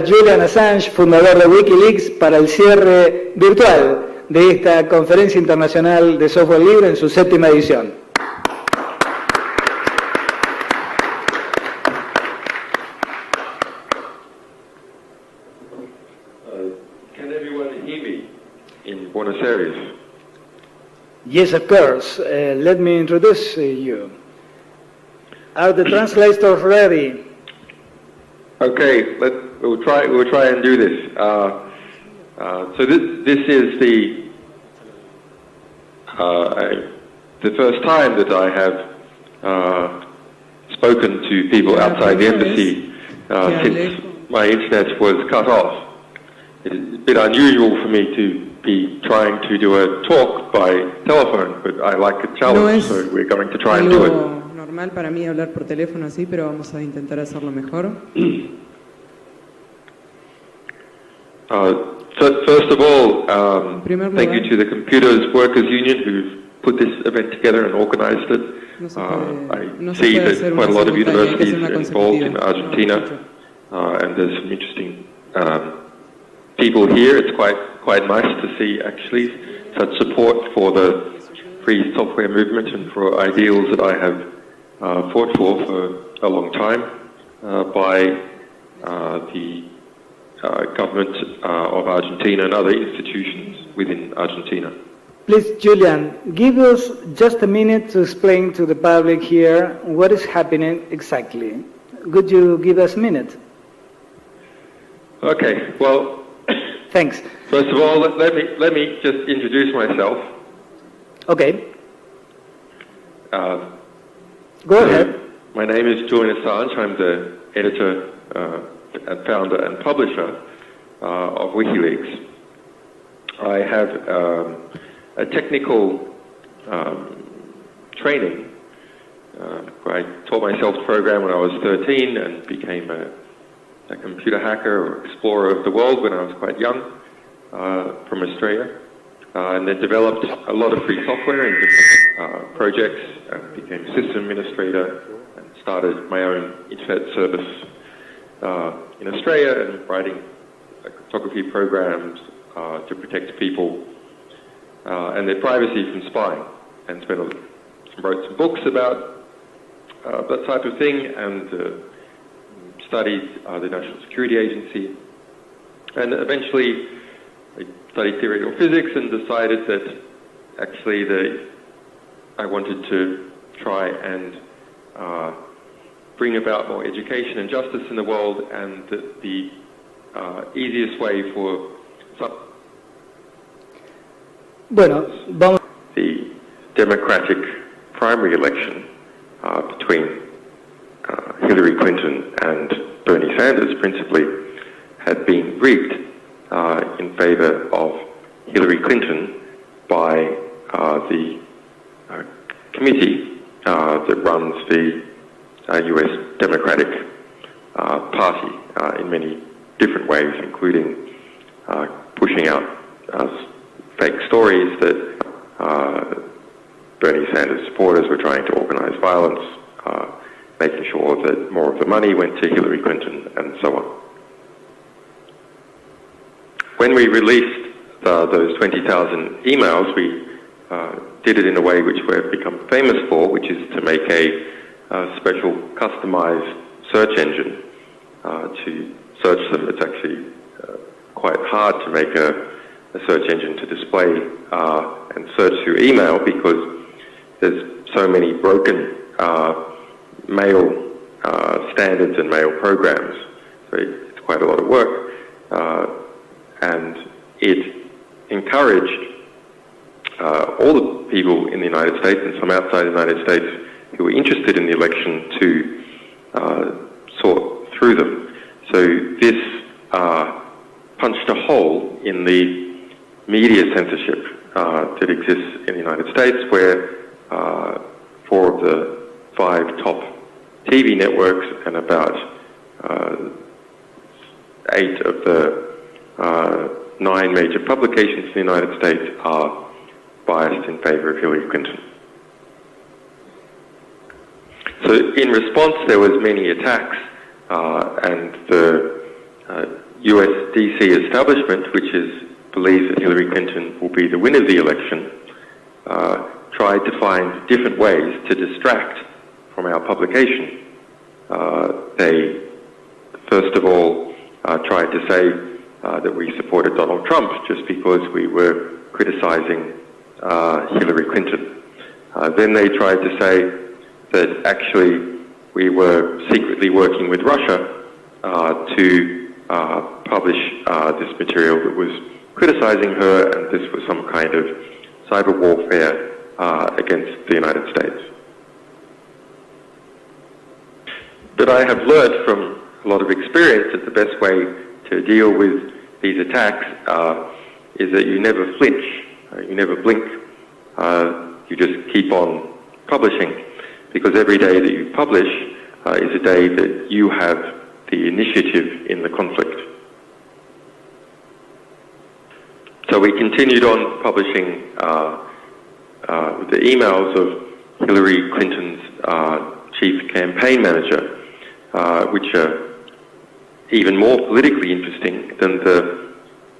Julian Assange, fundador de Wikileaks, para el cierre virtual de esta Conferencia Internacional de Software Libre en su 7ª edición. Can everyone hear me in Buenos Aires? Yes, of course. Let me introduce you. Are the translators ready? Okay, we'll try and do this. So this is the first time that I have spoken to people outside the embassy since my internet was cut off. It's a bit unusual for me to be trying to do a talk by telephone, but I like a challenge, so we're going to try and do it. Normal para mí hablar por teléfono así, pero vamos a intentar hacerlo mejor. So first of all, thank you to the Computers Workers Union who've put this event together and organized it. I see that quite a lot of universities are involved in Argentina, and there's some interesting people here. It's quite nice to see actually such support for the free software movement and for ideals that I have fought for a long time by the government of Argentina and other institutions within Argentina. Please, Julian, give us just a minute to explain to the public here what is happening exactly. Could you give us a minute? Okay, well, thanks. First of all, let me just introduce myself. Okay. Go ahead. My name is Julian Assange. I'm the editor and founder and publisher of Wikileaks. I have a technical training. I taught myself to program when I was 13 and became a computer hacker or explorer of the world when I was quite young from Australia. And then developed a lot of free software in different projects and became a system administrator and started my own internet service in Australia and writing cryptography programs to protect people and their privacy from spying, and wrote some books about that type of thing, and studied the National Security Agency, and eventually I studied theoretical physics and decided that actually I wanted to try and bring about more education and justice in the world, and that the easiest way for the Democratic primary election between Hillary Clinton and Bernie Sanders principally had been rigged in favor of Hillary Clinton by the committee that runs the US Democratic Party in many different ways, including pushing out fake stories that Bernie Sanders supporters were trying to organize violence, making sure that more of the money went to Hillary Clinton, and so on. When we released those 20,000 emails, we did it in a way which we've become famous for, which is to make a special customized search engine to search them. It's actually quite hard to make a search engine to display and search through email because there's so many broken mail standards and mail programs. So it's quite a lot of work. And it encouraged all the people in the United States and some outside the United States who were interested in the election to sort through them. So this punched a hole in the media censorship that exists in the United States, where 4 of the 5 top TV networks and about 8 of the 9 major publications in the United States are biased in favor of Hillary Clinton. So in response, there was many attacks, and the US DC establishment, which believes that Hillary Clinton will be the winner of the election, tried to find different ways to distract from our publication. They, first of all, tried to say that we supported Donald Trump just because we were criticizing Hillary Clinton. Then they tried to say that actually we were secretly working with Russia to publish this material that was criticizing her, and this was some kind of cyber warfare against the United States. But I have learned from a lot of experience that the best way to deal with these attacks is that you never flinch, you never blink, you just keep on publishing, because every day that you publish is a day that you have the initiative in the conflict. So we continued on publishing the emails of Hillary Clinton's chief campaign manager, which are even more politically interesting than the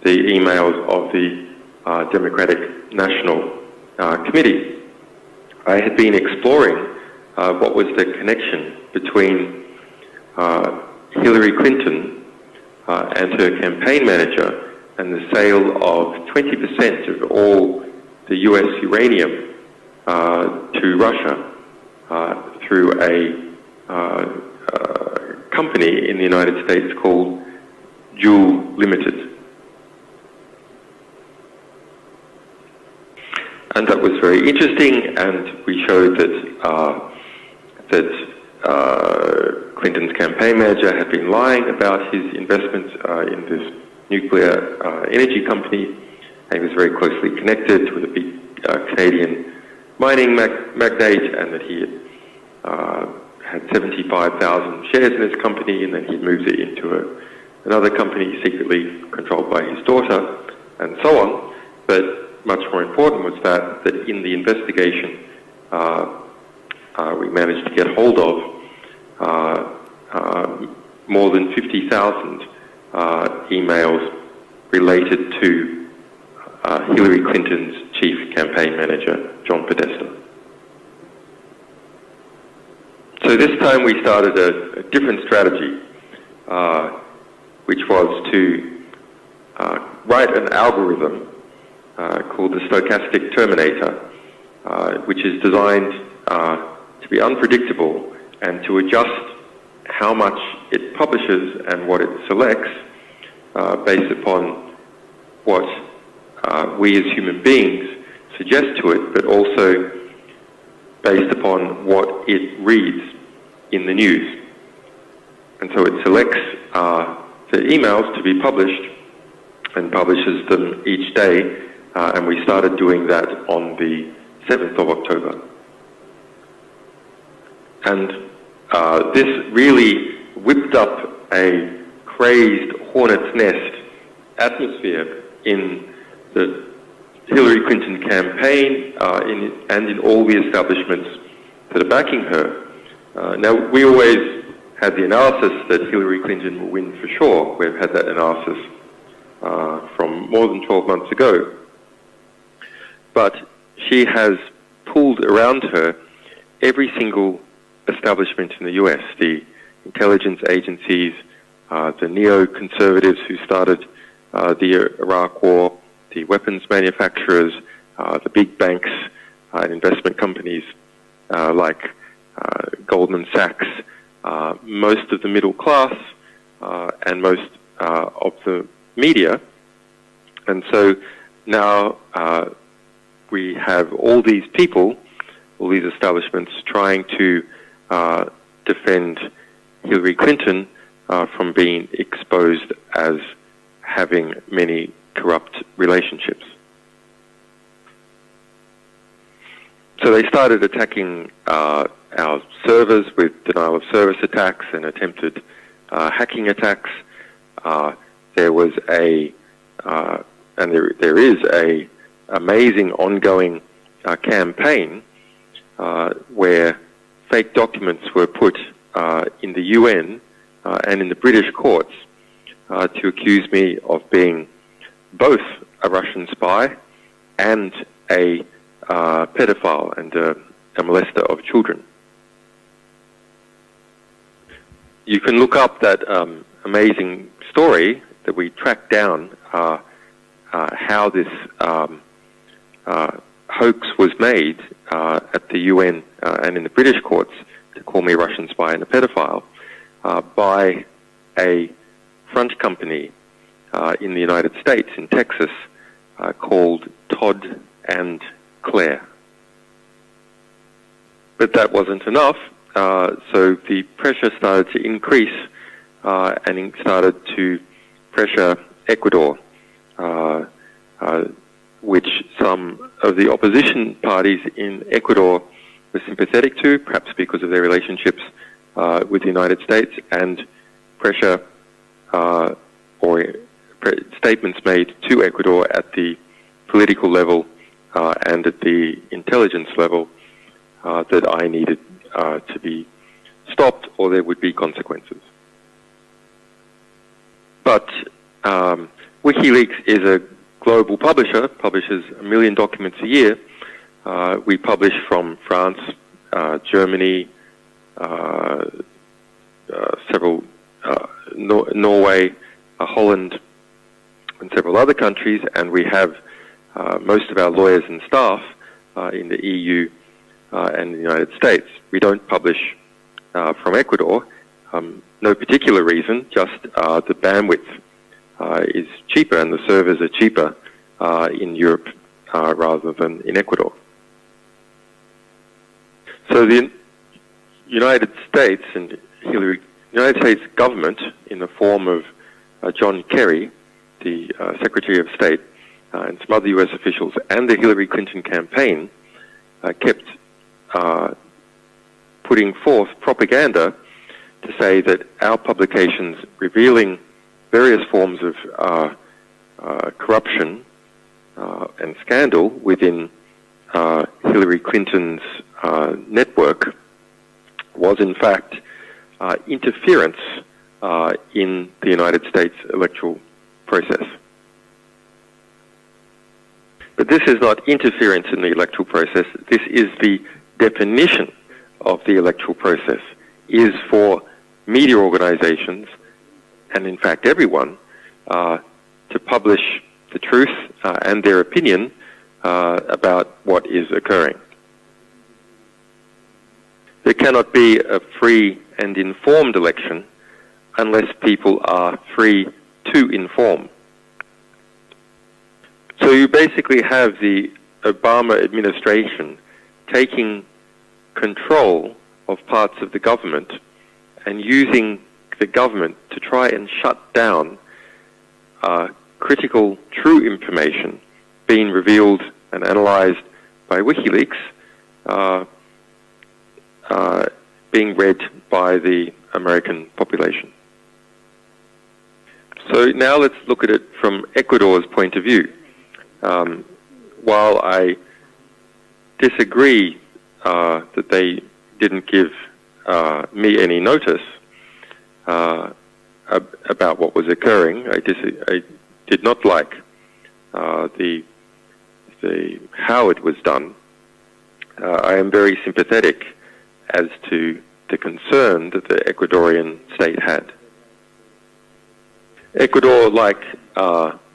emails of the Democratic National Committee. I had been exploring what was the connection between Hillary Clinton and her campaign manager and the sale of 20% of all the US uranium to Russia through a company in the United States called Juul Limited. And that was very interesting, and we showed that Clinton's campaign manager had been lying about his investments in this nuclear energy company, and he was very closely connected with a big Canadian mining magnate, and that he had 75,000 shares in his company, and then he moved it into another company secretly controlled by his daughter, and so on. But much more important was that in the investigation we managed to get hold of more than 50,000 emails related to Hillary Clinton's chief campaign manager, John Podesta. So this time we started a different strategy, which was to write an algorithm called the stochastic terminator, which is designed to be unpredictable and to adjust how much it publishes and what it selects based upon what we as human beings suggest to it, but also based upon what it reads in the news. And so it selects the emails to be published and publishes them each day, and we started doing that on the 7th of October. And this really whipped up a crazed hornet's nest atmosphere in the Hillary Clinton campaign and in all the establishments that are backing her. Now, we always had the analysis that Hillary Clinton will win for sure. We've had that analysis from more than 12 months ago. But she has pulled around her every single establishment in the US, the intelligence agencies, the neoconservatives who started the Iraq War, the weapons manufacturers, the big banks and investment companies like Goldman Sachs, most of the middle class, and most of the media. And so now we have all these people, all these establishments trying to defend Hillary Clinton from being exposed as having many corrupt relationships. So they started attacking our servers with denial of service attacks and attempted hacking attacks. There was and there is a amazing ongoing campaign where fake documents were put in the UN and in the British courts to accuse me of being both a Russian spy and a pedophile and a molester of children. You can look up that amazing story that we tracked down, how this hoax was made at the UN and in the British courts to call me a Russian spy and a pedophile by a front company in the United States, in Texas, called Todd and Claire. But that wasn't enough, so the pressure started to increase and started to pressure Ecuador, which some of the opposition parties in Ecuador were sympathetic to, perhaps because of their relationships with the United States, and pressure or statements made to Ecuador at the political level and at the intelligence level that I needed to be stopped or there would be consequences. But Wikileaks is a global publisher, publishes 1 million documents a year. We publish from France, Germany, several Norway, Holland, and several other countries, and we have most of our lawyers and staff in the EU and the United States. We don't publish from Ecuador, no particular reason, just the bandwidth is cheaper and the servers are cheaper in Europe rather than in Ecuador. So the United States and United States government, in the form of John Kerry, the Secretary of State, and some other U.S. officials, and the Hillary Clinton campaign, kept putting forth propaganda to say that our publications revealing various forms of corruption and scandal within Hillary Clinton's network was in fact interference in the United States electoral process. But this is not interference in the electoral process. This is the definition of the electoral process, is for media organizations, and in fact everyone, to publish the truth and their opinion about what is occurring. There cannot be a free and informed election unless people are free to inform. So you basically have the Obama administration taking control of parts of the government and using the government to try and shut down critical, true information being revealed and analyzed by Wikileaks, being read by the American population. So now let's look at it from Ecuador's point of view. While I disagree that they didn't give me any notice about what was occurring, I did not like how it was done. I am very sympathetic as to the concern that the Ecuadorian state had. Ecuador, like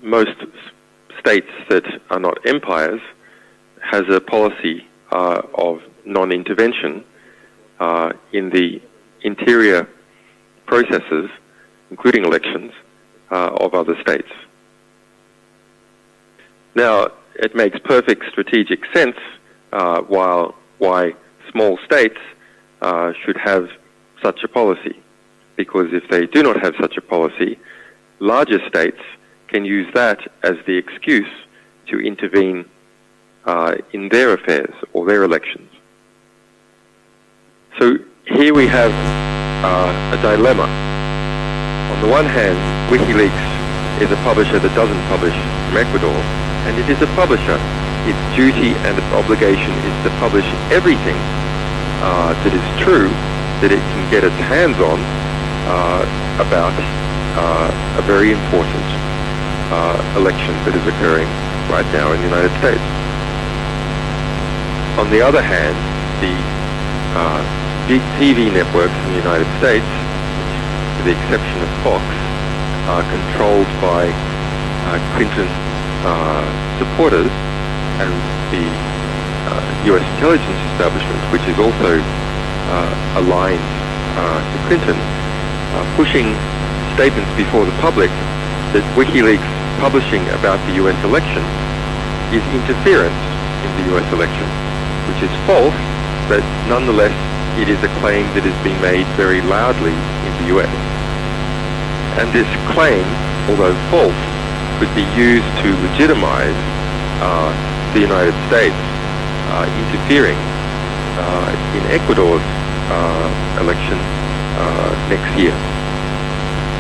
most states that are not empires, has a policy of non-intervention in the interior processes, including elections, of other states. Now, it makes perfect strategic sense why small states should have such a policy, because if they do not have such a policy, larger states can use that as the excuse to intervene in their affairs or their elections. So here we have a dilemma. On the one hand, Wikileaks is a publisher that doesn't publish from Ecuador, and it is a publisher. Its duty and its obligation is to publish everything that is true that it can get its hands on about a very important election that is occurring right now in the United States. On the other hand, the big TV networks in the United States, with the exception of Fox, are controlled by Clinton supporters, and the U.S. intelligence establishment, which is also aligned to Clinton, pushing statements before the public that WikiLeaks publishing about the U.S. election is interference in the U.S. election, which is false, but nonetheless it is a claim that is being made very loudly in the U.S. And this claim, although false, could be used to legitimize the United States interfering in Ecuador's election next year.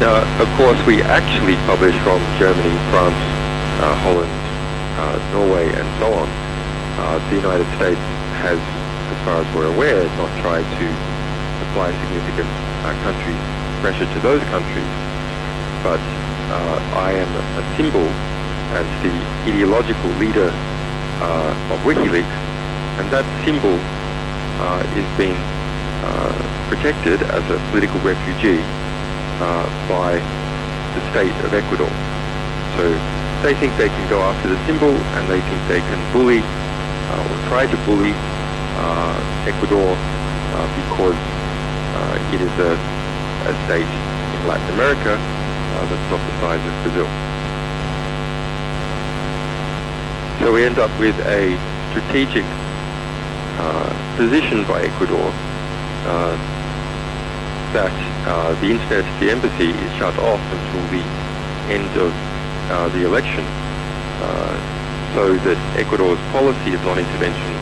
Now, of course, we actually publish from Germany, France, Holland, Norway, and so on. The United States has, as far as we're aware, not tried to apply significant country pressure to those countries. But I am a symbol as the ideological leader of WikiLeaks, and that symbol is being protected as a political refugee by the state of Ecuador. So they think they can go after the symbol, and they think they can bully or try to bully Ecuador because it is a state in Latin America that's not the size of Brazil. So we end up with a strategic position by Ecuador that the internet, the embassy, is shut off until the end of the election, so that Ecuador's policy of non-intervention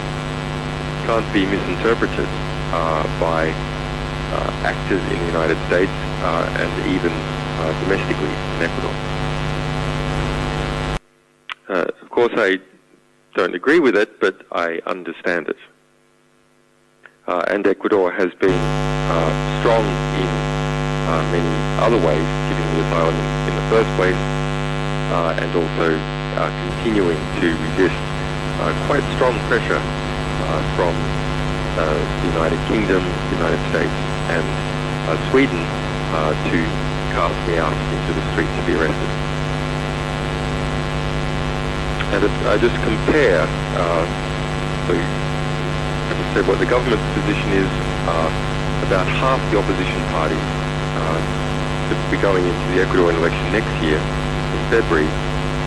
can't be misinterpreted by actors in the United States and even domestically in Ecuador. Of course, I don't agree with it, but I understand it. And Ecuador has been strong in many other ways, giving the asylum in the first place, and also continuing to resist quite strong pressure from the United Kingdom, the United States, and Sweden to cast me out into the street to be arrested. And if I just compare, so as I said, what the government's position is, about half the opposition parties that will be going into the Ecuadorian election next year in February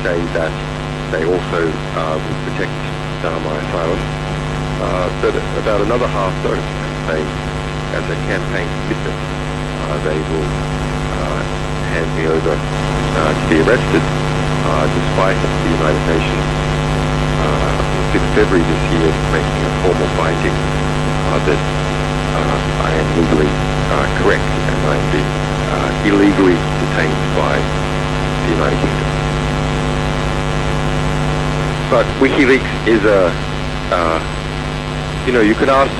say that they also will protect my asylum. But about another half don't, say, as a campaign commitment, they will hand me over to be arrested, despite the United Nations on 6th February this year making a formal finding that I am legally correct and I am being illegally detained by the United Kingdom. But WikiLeaks is you could ask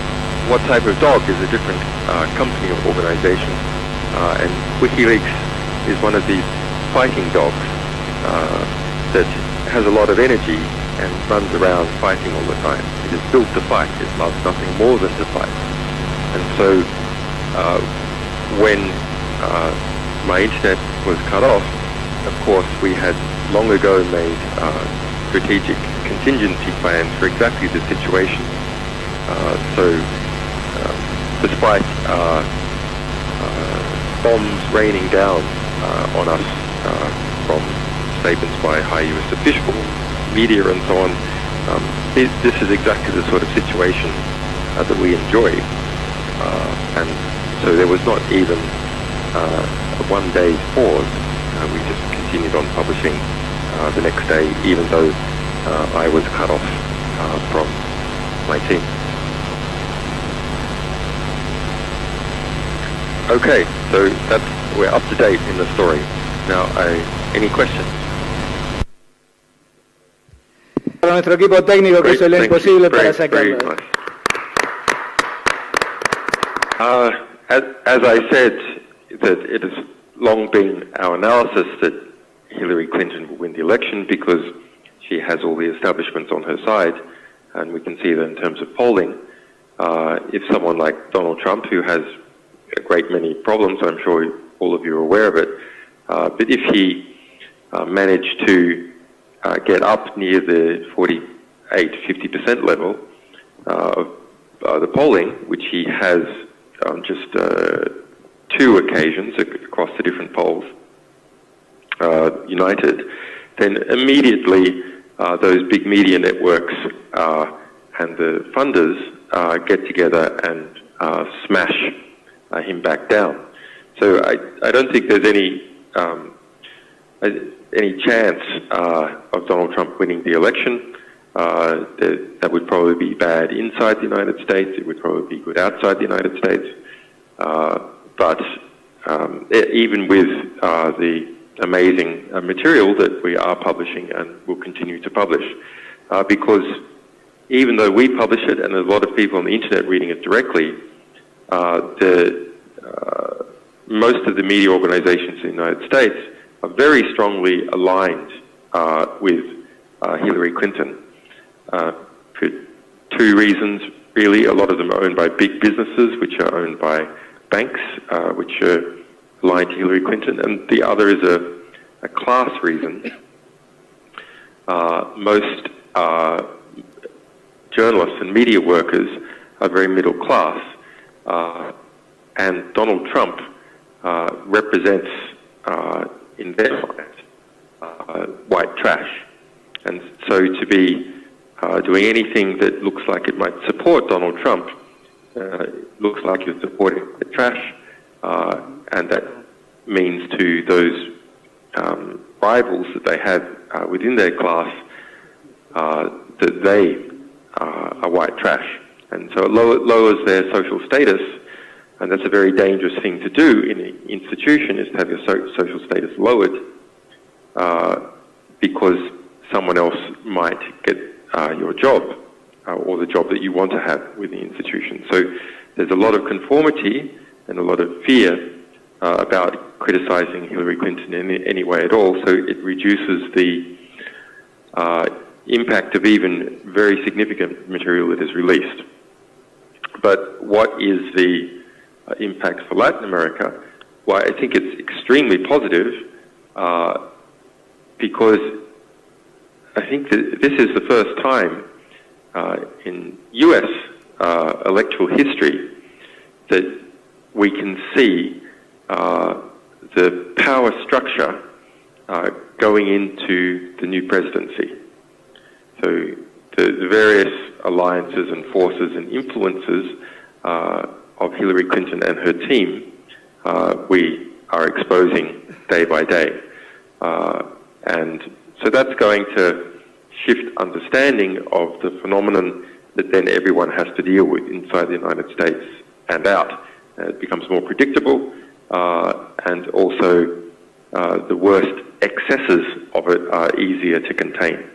what type of dog is a different company or organization, and WikiLeaks is one of these fighting dogs that has a lot of energy and runs around fighting all the time. It is built to fight. It loves nothing more than to fight. And so when my internet was cut off, of course we had long ago made strategic contingency plans for exactly this situation. Despite bombs raining down on us from statements by high U.S. officials, media and so on, this is exactly the sort of situation that we enjoy. And so there was not even a one-day pause. We just continued on publishing the next day, even though I was cut off from my team. Okay, so we're up to date in the story. Now, any questions? Para nuestro equipo técnico que hizo lo imposible para sacarlo. As I said, that it is long been our analysis that Hillary Clinton will win the election because she has all the establishments on her side, and we can see that in terms of polling. If someone like Donald Trump, who has a great many problems, I'm sure all of you are aware of it, but if he managed to get up near the 48-50% level of the polling, which he has on just 2 occasions across the different polls, united, then immediately those big media networks and the funders get together and smash him back down. So I don't think there's any chance of Donald Trump winning the election. That would probably be bad inside the United States. It would probably be good outside the United States. But even with the amazing material that we are publishing and will continue to publish, because even though we publish it and there's a lot of people on the internet reading it directly, most of the media organizations in the United States are very strongly aligned with Hillary Clinton for 2 reasons, really. A lot of them are owned by big businesses, which are owned by banks, which are aligned to Hillary Clinton, and the other is a class reason. Most journalists and media workers are very middle class, and Donald Trump represents, in their mind, white trash. And so to be doing anything that looks like it might support Donald Trump looks like you're supporting the trash, and that means to those rivals that they have within their class that they are white trash. And so it lowers their social status, and that's a very dangerous thing to do in an institution, is to have your social status lowered because someone else might get your job or the job that you want to have with the institution. So there's a lot of conformity and a lot of fear about criticizing Hillary Clinton in any way at all, so it reduces the impact of even very significant material that is released. But what is the impact for Latin America? Well, I think it's extremely positive because I think that this is the first time in US electoral history that we can see the power structure going into the new presidency. So the various alliances and forces and influences of Hillary Clinton and her team, we are exposing day by day. And so that's going to shift understanding of the phenomenon that then everyone has to deal with inside the United States and out. It becomes more predictable, and also the worst excesses of it are easier to contain.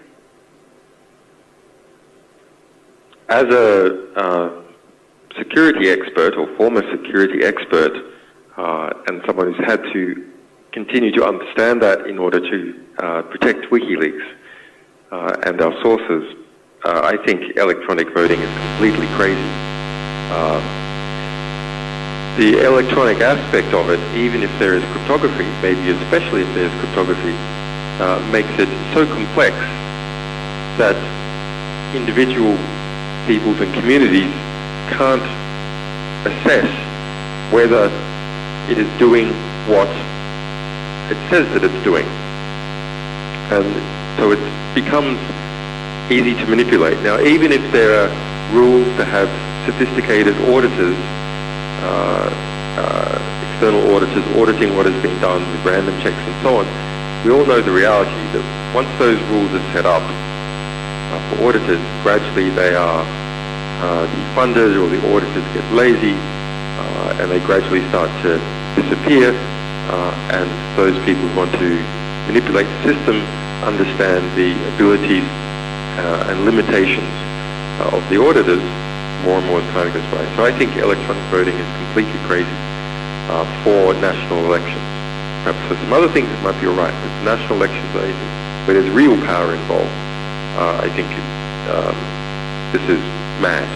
As a security expert or former security expert, and someone who's had to continue to understand that in order to protect Wikileaks and our sources, I think electronic voting is completely crazy. The electronic aspect of it, even if there is cryptography, maybe especially if there's cryptography, makes it so complex that individual peoples and communities can't assess whether it is doing what it says that it's doing. And so it becomes easy to manipulate. Now, even if there are rules to have sophisticated auditors, external auditors auditing what has been done with random checks and so on, we all know the reality that once those rules are set up for auditors, gradually they are defunded, or the auditors get lazy, and they gradually start to disappear, and those people who want to manipulate the system understand the abilities and limitations of the auditors more and more as time goes by. So I think electronic voting is completely crazy for national elections. perhaps for some other things it might be all right, but national elections, where there's real power involved, I think this is mad.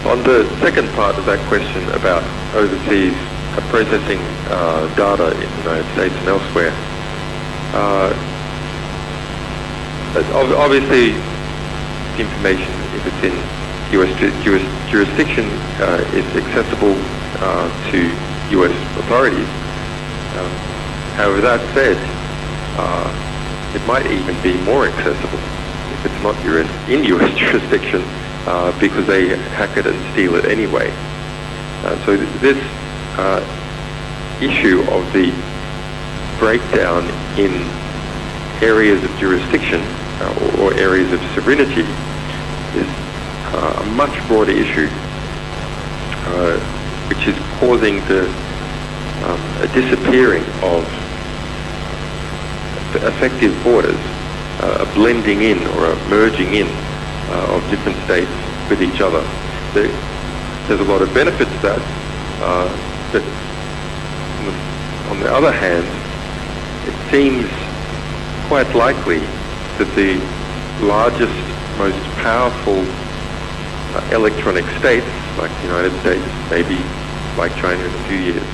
On the second part of that question about overseas processing data in the United States and elsewhere, obviously the information, if it's in US jurisdiction, is accessible to US authorities. However, that said, it might even be more accessible if it's not in US jurisdiction, because they hack it and steal it anyway. So this issue of the breakdown in areas of jurisdiction or areas of sovereignty is a much broader issue, which is causing a disappearing of effective borders, a blending in or a merging in of different states with each other. There's a lot of benefit to that, but on the other hand, it seems quite likely that the largest, most powerful electronic states, like the United States, maybe like China in a few years,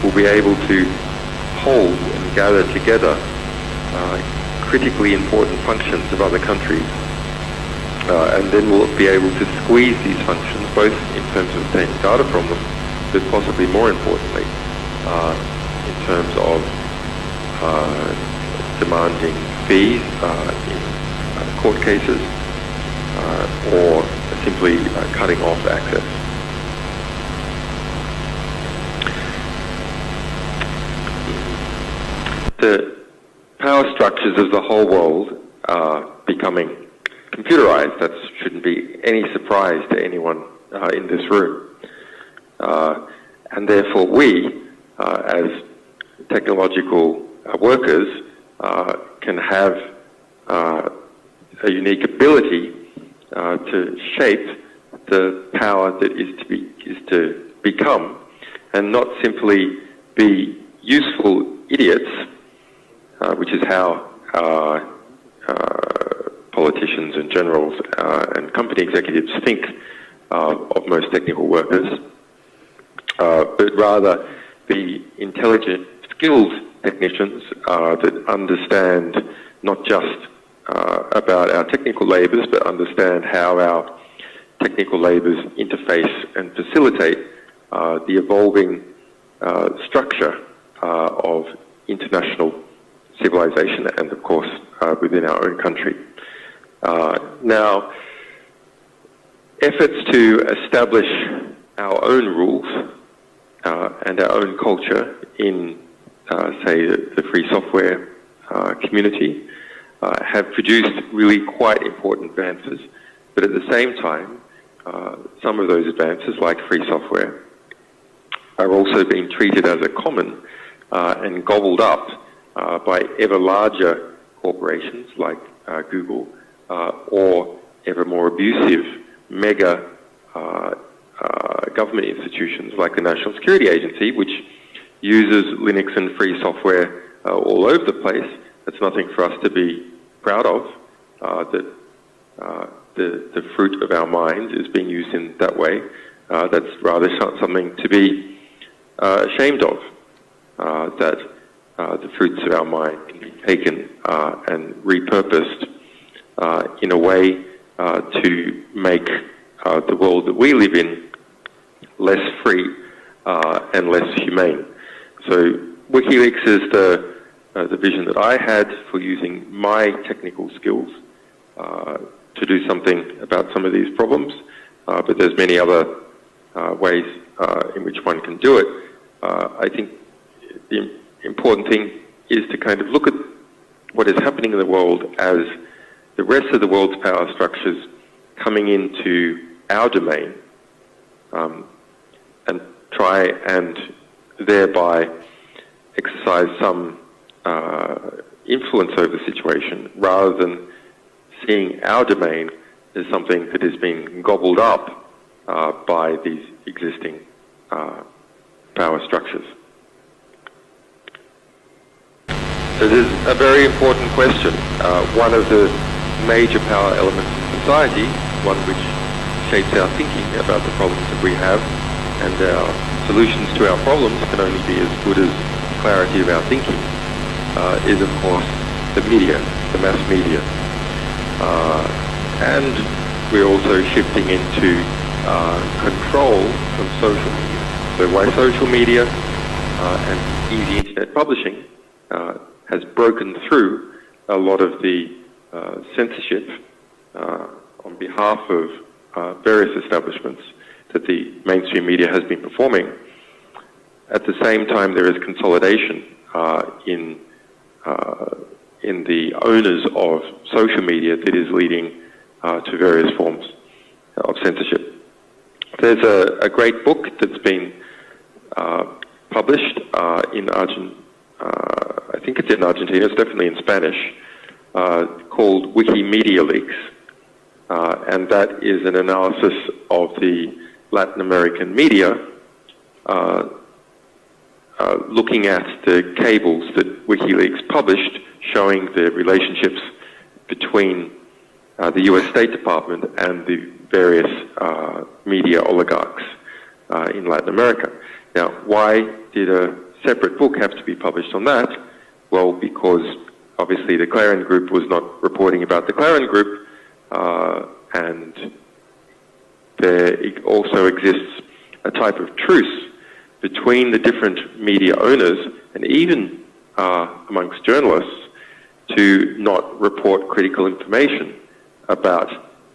will be able to hold and gather together critically important functions of other countries, and then we'll be able to squeeze these functions, both in terms of obtaining data from them, but possibly more importantly, in terms of demanding fees in court cases, or simply cutting off access. The power structures of the whole world are becoming computerized. That shouldn't be any surprise to anyone in this room. And therefore we, as technological workers, can have a unique ability to shape the power that is to become, and not simply be useful idiots, which is how politicians and generals and company executives think of most technical workers, but rather be intelligent, skilled technicians that understand not just about our technical labours, but understand how our technical labours interface and facilitate the evolving structure of international civilization, and of course within our own country. Now, efforts to establish our own rules and our own culture in, say, the free software community have produced really quite important advances, but at the same time, some of those advances, like free software, are also being treated as a common and gobbled up by ever larger corporations like Google, or ever more abusive mega government institutions like the National Security Agency, which uses Linux and free software all over the place. That's nothing for us to be proud of, that the fruit of our minds is being used in that way. That's rather something to be ashamed of, that the fruits of our mind can be taken and repurposed in a way to make the world that we live in less free and less humane. So Wikileaks is the vision that I had for using my technical skills to do something about some of these problems, but there's many other ways in which one can do it. I think the important thing is to kind of look at what is happening in the world as the rest of the world's power structures coming into our domain, and try and thereby exercise some influence over the situation, rather than seeing our domain as something that is being gobbled up by these existing power structures. So this is a very important question. One of the major power elements in society, one which shapes our thinking about the problems that we have, and our solutions to our problems can only be as good as the clarity of our thinking, is of course the media, the mass media. And we're also shifting into control from social media. So why social media and easy internet publishing has broken through a lot of the censorship on behalf of various establishments that the mainstream media has been performing. At the same time, there is consolidation in the owners of social media that is leading to various forms of censorship. There's a great book that's been published in Argentina. I think it's in Argentina, it's definitely in Spanish, called Wikileaks, and that is an analysis of the Latin American media, looking at the cables that Wikileaks published, showing the relationships between the US State Department and the various media oligarchs in Latin America. Now, why did a separate book have to be published on that? Well, because obviously the Clarion Group was not reporting about the Clarion Group, and there also exists a type of truce between the different media owners and even amongst journalists to not report critical information about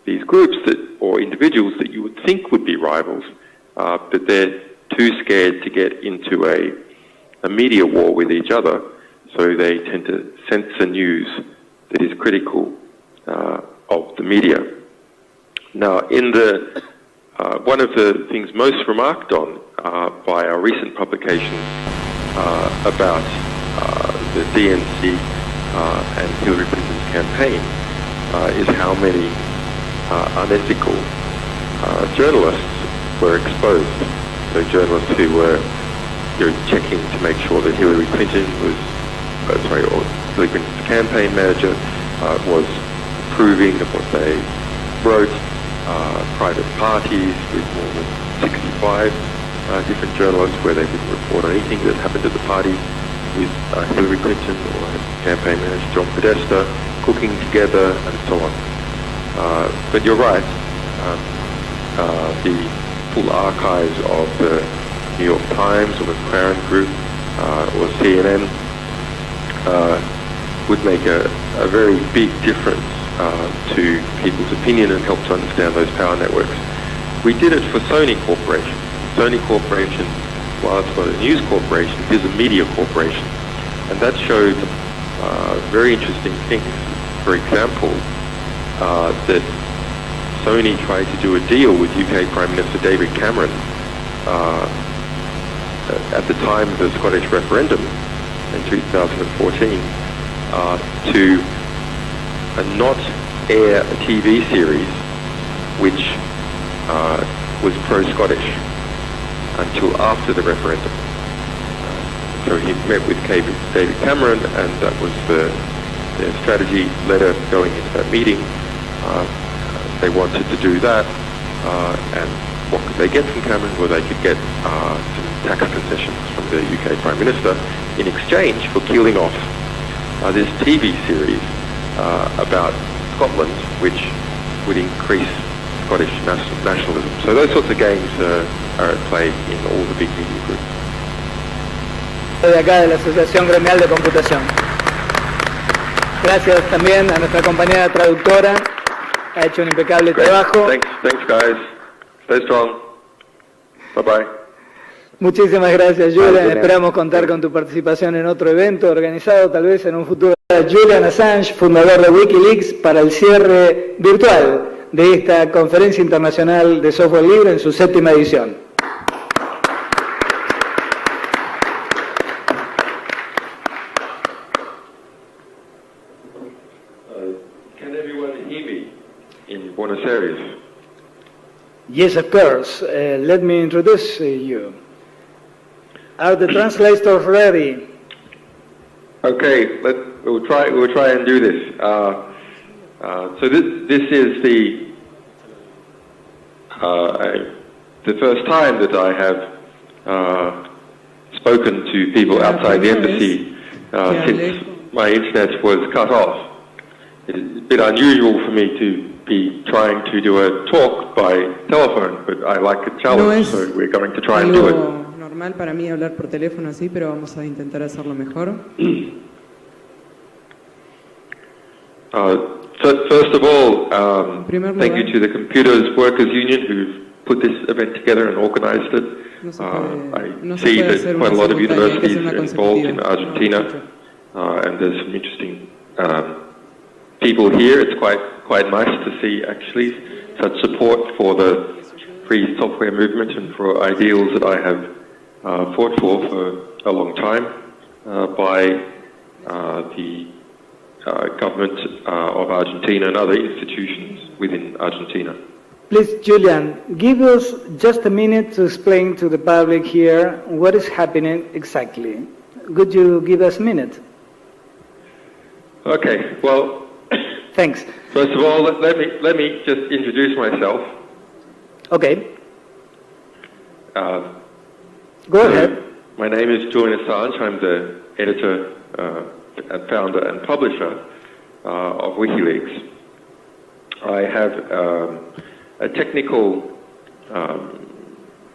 these groups or individuals that you would think would be rivals, but they're too scared to get into a media war with each other, so they tend to censor news that is critical of the media. Now, in the one of the things most remarked on by our recent publication about the DNC and Hillary Clinton's campaign is how many unethical journalists were exposed. So journalists who were checking to make sure that Hillary Clinton was, or Hillary Clinton's campaign manager was approving of what they wrote. Private parties with more than 65 different journalists where they didn't report on anything that happened at the party with Hillary Clinton or her campaign manager John Podesta cooking together and so on. But you're right, the full archives of the New York Times or the Clarion Group or CNN would make a very big difference to people's opinion and help to understand those power networks. We did it for Sony Corporation. Sony Corporation, while it's not a news corporation, it is a media corporation. And that showed very interesting things. For example, that Sony tried to do a deal with UK Prime Minister David Cameron at the time of the Scottish referendum in 2014 to not air a TV series which was pro-Scottish until after the referendum. So he met with David Cameron, and that was the strategy letter going into that meeting. They wanted to do that, and what could they get from Cameron? Well, they could get some tax concessions from the UK Prime Minister in exchange for killing off this TV series about Scotland, which would increase Scottish nationalism. So those sorts of games are at play in all the big media groups. De acá de la Asociación Gremial de Computación. Gracias también a nuestra compañera traductora, ha hecho un impecable trabajo. Thanks guys. Stay strong. Bye bye. Muchísimas gracias, Julian. Esperamos contar con tu participación en otro evento organizado tal vez en un futuro. Julian Assange, fundador de Wikileaks, para el cierre virtual de esta Conferencia Internacional de Software Libre en su 7ª edición. Can everyone hear me in Buenos Aires? Yes, of course. Let me introduce you. Are the translators ready? Okay, we'll try and do this. So this is the first time that I have spoken to people outside the embassy since my internet was cut off. It's a bit unusual for me to be trying to do a talk by telephone, but I like a challenge, so we're going to try and do it. Normal para mí hablar por teléfono así, pero vamos a intentar hacerlo mejor. So first of all, thank you to the Computers Workers Union who've put this event together and organized it. I see that quite a lot of universities are involved in Argentina, and there's some interesting people here. It's quite nice to see actually such support for the free software movement and for ideals that I have fought for a long time by the government of Argentina and other institutions within Argentina. Please, Julian, give us just a minute to explain to the public here what is happening exactly. Could you give us a minute? Okay, well, thanks. First of all, let me just introduce myself. Okay. Go ahead. My name is Julian Assange. I'm the editor and founder and publisher of Wikileaks. I have a technical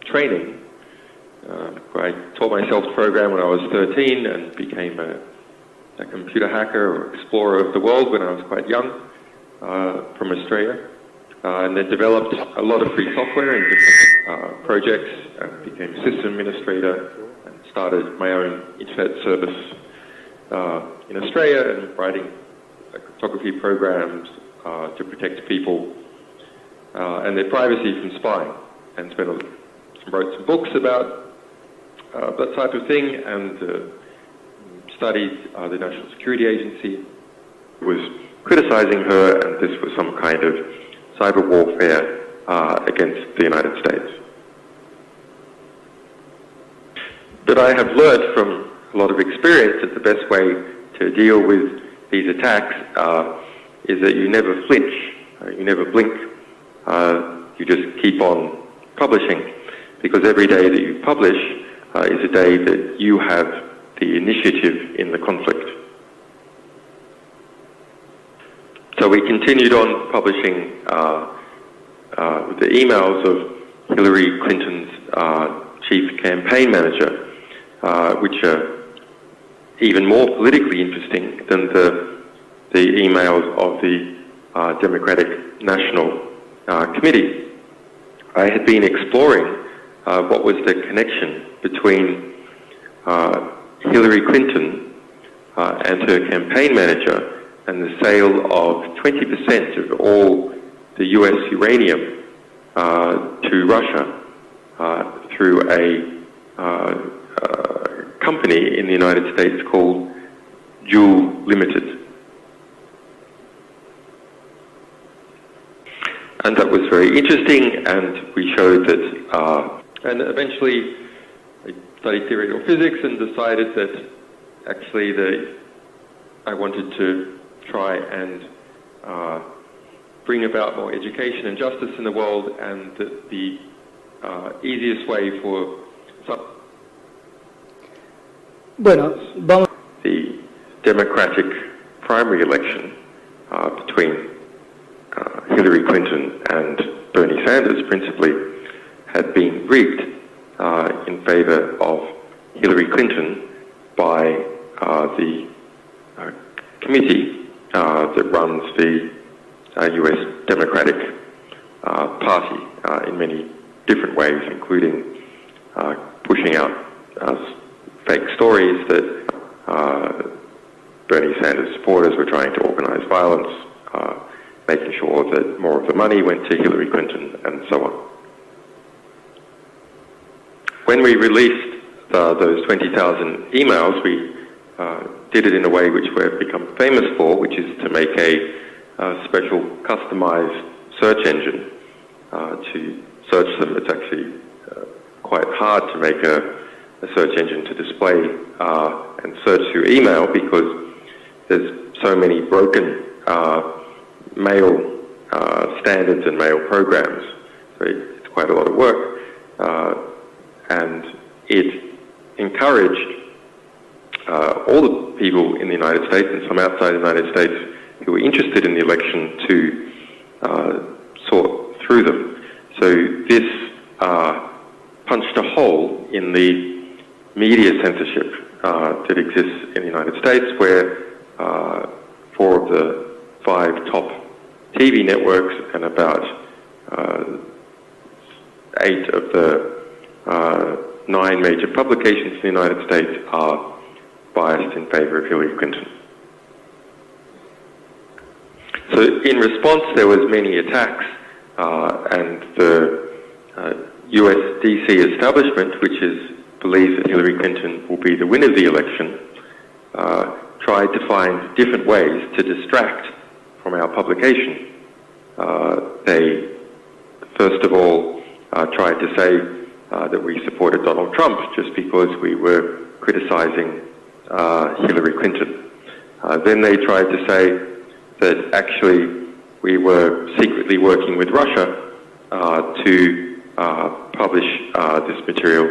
training. I taught myself to program when I was 13 and became a computer hacker or explorer of the world when I was quite young from Australia. And then developed a lot of free software in different projects and became a system administrator and started my own internet service in Australia and writing cryptography programs to protect people and their privacy from spying, and wrote some books about that type of thing, and studied the National Security Agency, was criticizing her, and this was some kind of cyber warfare against the United States. But I have learned from a lot of experience that the best way to deal with these attacks is that you never flinch, you never blink, you just keep on publishing, because every day that you publish is a day that you have the initiative in the conflict. So we continued on publishing the emails of Hillary Clinton's chief campaign manager, which are even more politically interesting than the emails of the Democratic National Committee. I had been exploring what was the connection between Hillary Clinton and her campaign manager and the sale of 20% of all the US uranium to Russia through a company in the United States called Juul Limited. And that was very interesting, and we showed that, and eventually I studied theoretical physics and decided that actually I wanted to try and bring about more education and justice in the world, and that the easiest way for the Democratic primary election between Hillary Clinton and Bernie Sanders principally had been rigged in favor of Hillary Clinton by the committee that runs the US Democratic Party in many different ways, including pushing out fake stories that Bernie Sanders supporters were trying to organize violence, making sure that more of the money went to Hillary Clinton, and so on. When we released those 20,000 emails, we did it in a way which we've become famous for, which is to make a special customized search engine to search them. It's actually quite hard to make a a search engine to display and search through email, because there's so many broken mail standards and mail programs. So it's quite a lot of work, and it encouraged all the people in the United States and some outside the United States who were interested in the election to sort through them. So this punched a hole in the media censorship that exists in the United States, where 4 of the 5 top TV networks and about 8 of the 9 major publications in the United States are biased in favor of Hillary Clinton. So in response, there was many attacks, and the US DC establishment, which believes that Hillary Clinton will be the winner of the election, tried to find different ways to distract from our publication. They, first of all, tried to say that we supported Donald Trump just because we were criticizing Hillary Clinton. Then they tried to say that actually we were secretly working with Russia to publish this material